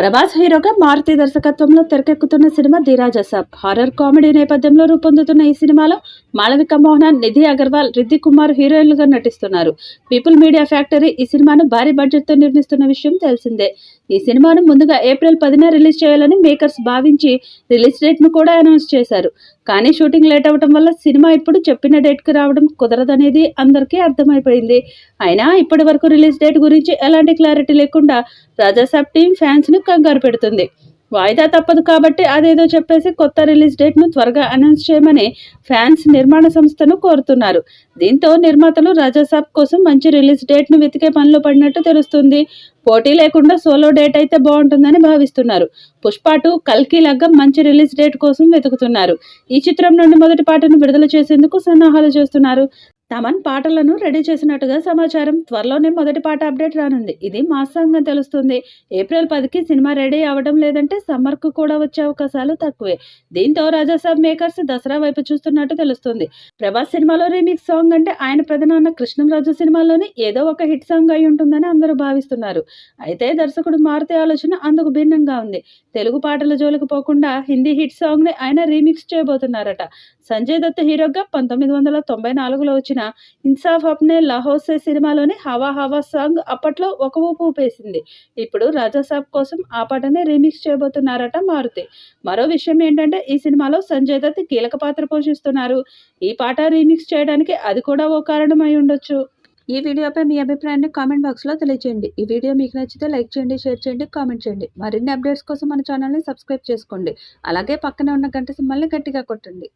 ప్రభాస్ హీరోగా మారుతి దర్శకత్వంలో తెరకెక్కుతున్న సినిమా ధీరాజసాబ్. హారర్ కామెడీ నేపథ్యంలో రూపొందుతున్న ఈ సినిమాలో మాళవిక మోహనన్, నిధి అగర్వాల్, రిద్దిక్ కుమార్ హీరోయిన్లుగా నటిస్తున్నారు. పీపుల్ మీడియా ఫ్యాక్టరీ ఈ సినిమాను భారీ బడ్జెట్తో నిర్మిస్తున్న విషయం తెలిసిందే. ఈ సినిమాను ముందుగా ఏప్రిల్ 10న రిలీజ్ చేయాలని మేకర్స్ భావించి రిలీజ్ డేట్ను కూడా అనౌన్స్ చేశారు. కానీ షూటింగ్ లేట్ అవడం వల్ల సినిమా ఇప్పుడు చెప్పిన డేట్కి రావడం కుదరదనేది అందరికీ అర్థమైపోయింది. అయినా ఇప్పటి వరకు రిలీజ్ డేట్ గురించి ఎలాంటి క్లారిటీ లేకుండా రాజాసాబ్ టీం ఫ్యాన్స్ను కంగారు పెడుతుంది. వాయిదా తప్పదు కాబట్టి అదేదో చెప్పేసి కొత్త రిలీజ్ డేట్ను త్వరగా అనౌన్స్ చేయమని ఫ్యాన్స్ నిర్మాణ సంస్థను కోరుతున్నారు. దీంతో నిర్మాతలు రాజాసాబ్ కోసం మంచి రిలీజ్ డేట్ను వెతికే పనిలో పడినట్టు తెలుస్తుంది. పోటీ లేకుండా సోలో డేట్ అయితే బాగుంటుందని భావిస్తున్నారు. పుష్ప 2, కల్కి లగ్గం మంచి రిలీజ్ డేట్ కోసం వెతుకుతున్నారు. ఈ చిత్రం నుండి మొదటి పాటను విడుదల చేసేందుకు సన్నాహాలు చేస్తున్నారు. తమన్ పాటలను రెడీ చేసినట్టుగా సమాచారం. త్వరలోనే మొదటి పాట అప్డేట్ రానుంది. ఇది మాస్ సాంగ్ అని తెలుస్తుంది. ఏప్రిల్ 10కి సినిమా రెడీ అవ్వడం లేదంటే సమ్మర్కు కూడా వచ్చే అవకాశాలు తక్కువే. దీంతో రాజాసాబ్ మేకర్స్ దసరా వైపు చూస్తున్నట్టు తెలుస్తుంది. ప్రభాస్ సినిమాలో రీమిక్స్ సాంగ్ అంటే ఆయన పెదనాన్న కృష్ణంరాజు సినిమాలోని ఏదో ఒక హిట్ సాంగ్ అయి ఉంటుందని అందరూ భావిస్తున్నారు. అయితే దర్శకుడు మారుతి ఆలోచన అందుకు భిన్నంగా ఉంది. తెలుగు పాటల జోలికి పోకుండా హిందీ హిట్ సాంగ్ ని ఆయన రీమిక్స్ చేయబోతున్నారట. సంజయ్ దత్ హీరోగా 1994లో వచ్చిన ఇన్సాఫ్ అప్నే లాహోసే సినిమాలోని హవా హవా సాంగ్ అప్పట్లో ఒక ఊపు ఊపేసింది. ఇప్పుడు రాజాసాబ్ కోసం ఆ పాటనే రీమిక్స్ చేయబోతున్నారట మారుతి. మరో విషయం ఏంటంటే ఈ సినిమాలో సంజయ్ దత్ కీలక పాత్ర పోషిస్తున్నారు. ఈ పాట రీమిక్స్ చేయడానికి అది కూడా ఓ కారణం అయి ఉండొచ్చు. ఈ వీడియోపై మీ అభిప్రాయాన్ని కామెంట్ బాక్స్లో తెలియజేయండి. ఈ వీడియో మీకు నచ్చితే లైక్ చేయండి, షేర్ చేయండి, కామెంట్ చేయండి. మరిన్ని అప్డేట్స్ కోసం మన ఛానల్ని సబ్స్క్రైబ్ చేసుకోండి. అలాగే పక్కనే ఉన్న గంట సింబల్ని గట్టిగా కొట్టండి.